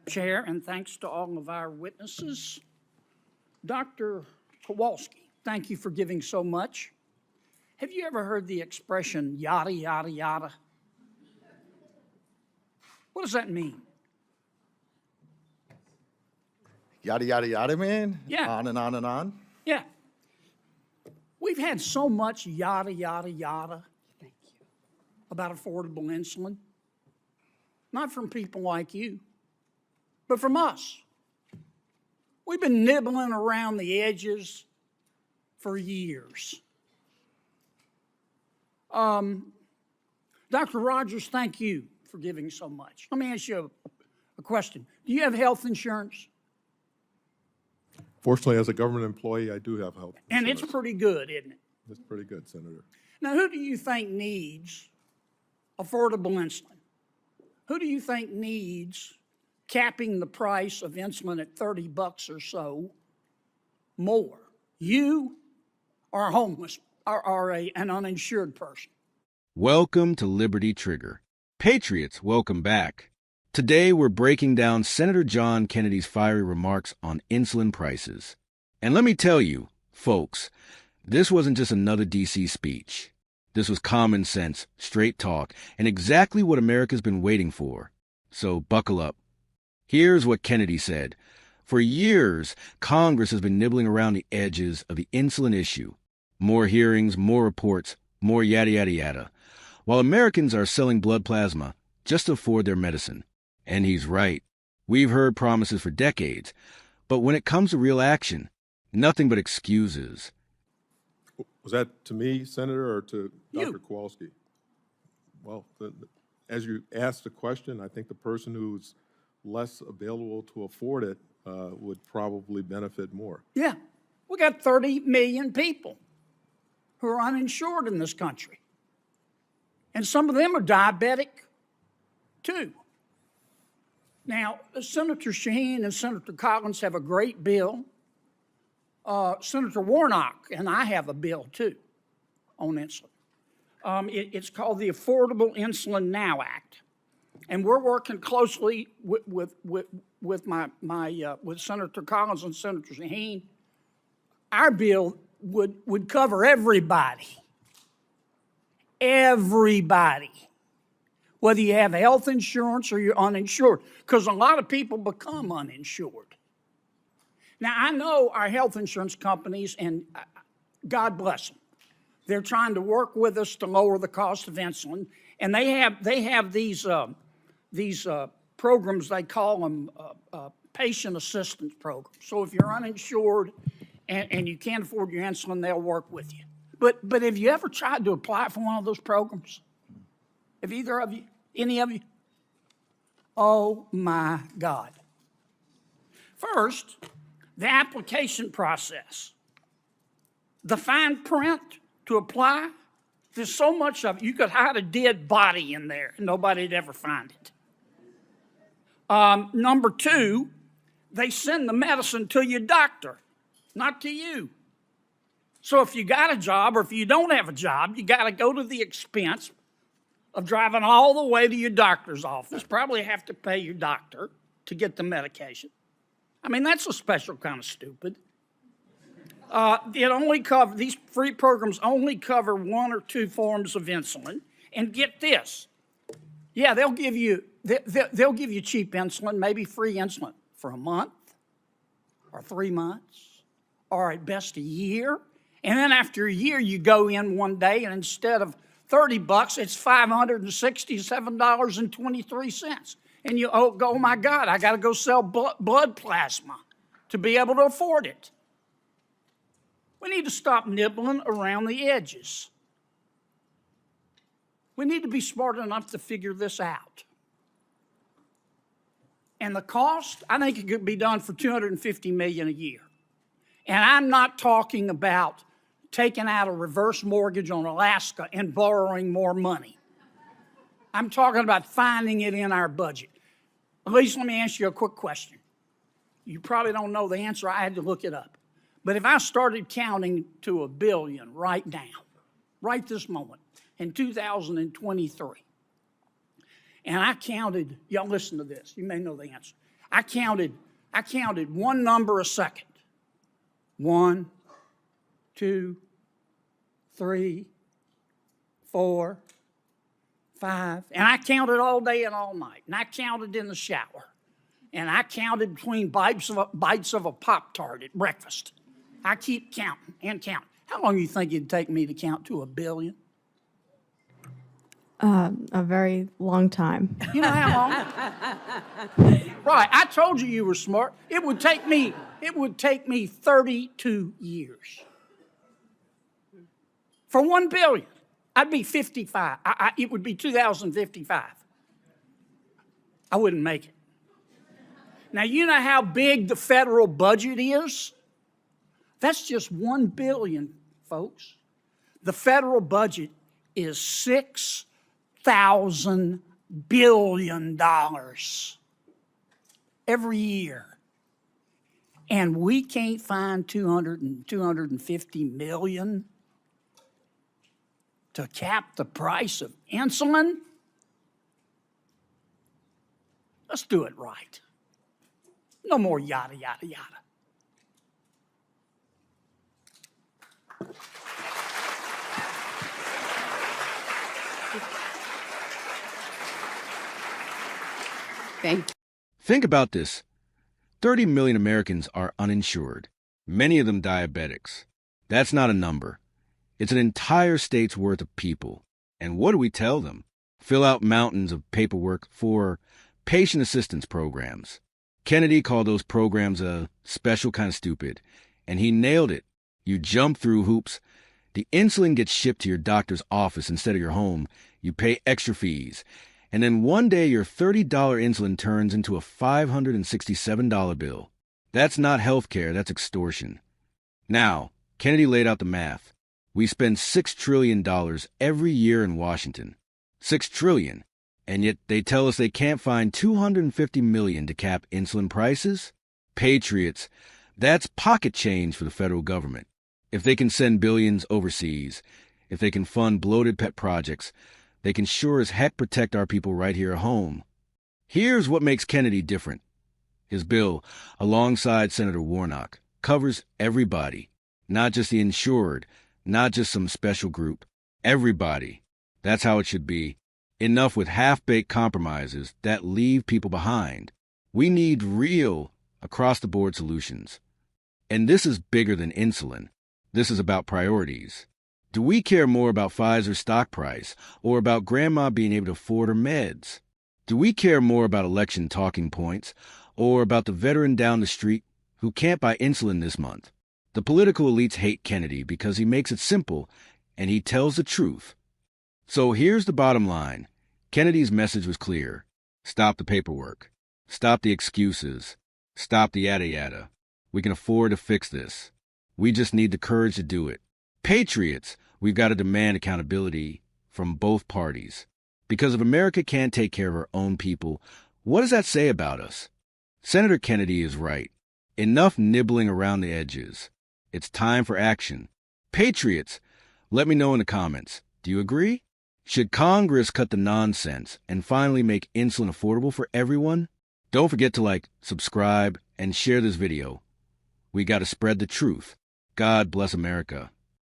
Chair, and thanks to all of our witnesses. Dr. Kowalski, thank you for giving so much. Have you ever heard the expression yada, yada, yada? What does that mean? Yada, yada, yada, man? Yeah. On and on and on? Yeah. We've had so much yada, yada, yada about affordable insulin. Not from people like you, but from us. We've been nibbling around the edges for years. Dr. Rogers, thank you for giving so much. Let me ask you a question. Do you have health insurance? Fortunately, as a government employee, I do have health insurance. And it's pretty good, isn't it? It's pretty good, Senator. Now, who do you think needs affordable insulin? Who do you think needs capping the price of insulin at $30 or so more? You or a homeless or an uninsured person? Welcome to Liberty Trigger. Patriots, welcome back. Today we're breaking down Senator John Kennedy's fiery remarks on insulin prices. And let me tell you, folks, this wasn't just another D.C. speech. This was common sense, straight talk, and exactly what America's been waiting for. So buckle up. Here's what Kennedy said. For years, Congress has been nibbling around the edges of the insulin issue. More hearings, more reports, more yada, yada, yada. While Americans are selling blood plasma just to afford their medicine. And he's right. We've heard promises for decades. But when it comes to real action, nothing but excuses. Was that to me, Senator, or to You. Dr. Kowalski? Well, as you asked the question, I think the person who's less available to afford it would probably benefit more. Yeah. We got 30 million people who are uninsured in this country. And some of them are diabetic, too. Now, Senator Shaheen and Senator Collins have a great bill. Senator Warnock and I have a bill, too, on insulin. It's called the Affordable Insulin Now Act. And we're working closely with Senator Collins and Senator Shaheen. Our bill would cover everybody. Everybody. Whether you have health insurance or you're uninsured, because a lot of people become uninsured. Now, I know our health insurance companies, and God bless them. They're trying to work with us to lower the cost of insulin, and they have these programs. They call them patient assistance programs. So if you're uninsured and you can't afford your insulin, they'll work with you. But have you ever tried to apply for one of those programs? Have either of you? Any of you? Oh, my God. First, the application process. The fine print to apply, there's so much of it. You could hide a dead body in there and nobody'd ever find it. Number two, they send the medicine to your doctor, not to you. So if you got a job or if you don't have a job, you got to go to the expense of driving all the way to your doctor's office, probably have to pay your doctor to get the medication. I mean, that's a special kind of stupid. These free programs only cover one or two forms of insulin. And get this, yeah, they'll give you cheap insulin, maybe free insulin for a month or 3 months or at best a year. And then after a year, you go in one day and instead of $30, it's $567.23. And you go, oh my God, I got to go sell blood plasma to be able to afford it. We need to stop nibbling around the edges. We need to be smart enough to figure this out. And the cost, I think it could be done for $250 million a year. And I'm not talking about taking out a reverse mortgage on Alaska and borrowing more money. I'm talking about finding it in our budget. At least let me ask you a quick question. You probably don't know the answer. I had to look it up. But if I started counting to 1 billion right now, right this moment, in 2023, And I counted, y'all listen to this, you may know the answer. I counted one number a second. 1, 2, 3, 4, 5. And I counted all day and all night. And I counted in the shower. And I counted between bites of a Pop-Tart at breakfast. I keep counting and counting. How long do you think it'd take me to count to 1 billion? A very long time. You know how long? Right, I told you were smart. It would take me 32 years. For 1 billion, I'd be 55. It would be 2055. I wouldn't make it. Now, you know how big the federal budget is? That's just 1 billion, folks. The federal budget is $6,000 billion every year. And we can't find 250 million to cap the price of insulin? Let's do it right. No more yada, yada, yada. Thank you. Think about this. 30 million Americans are uninsured, many of them diabetics. That's not a number. It's an entire state's worth of people. And what do we tell them? Fill out mountains of paperwork for patient assistance programs. Kennedy called those programs a special kind of stupid, and he nailed it. You jump through hoops. The insulin gets shipped to your doctor's office instead of your home. You pay extra fees. And then one day your $30 insulin turns into a $567 bill. That's not health care, that's extortion. Now, Kennedy laid out the math. We spend $6 trillion every year in Washington. $6 trillion. And yet they tell us they can't find $250 million to cap insulin prices? Patriots, that's pocket change for the federal government. If they can send billions overseas, if they can fund bloated pet projects, they can sure as heck protect our people right here at home. Here's what makes Kennedy different. His bill, alongside Senator Warnock, covers everybody, not just the insured, not just some special group. Everybody. That's how it should be. Enough with half-baked compromises that leave people behind. We need real, across-the-board solutions. And this is bigger than insulin. This is about priorities. Do we care more about Pfizer's stock price or about grandma being able to afford her meds? Do we care more about election talking points or about the veteran down the street who can't buy insulin this month? The political elites hate Kennedy because he makes it simple and he tells the truth. So here's the bottom line. Kennedy's message was clear. Stop the paperwork. Stop the excuses. Stop the yada yada. We can afford to fix this. We just need the courage to do it. Patriots, we've got to demand accountability from both parties. Because if America can't take care of her own people, what does that say about us? Senator Kennedy is right. Enough nibbling around the edges. It's time for action. Patriots, let me know in the comments. Do you agree? Should Congress cut the nonsense and finally make insulin affordable for everyone? Don't forget to like, subscribe, and share this video. We got to spread the truth. God bless America.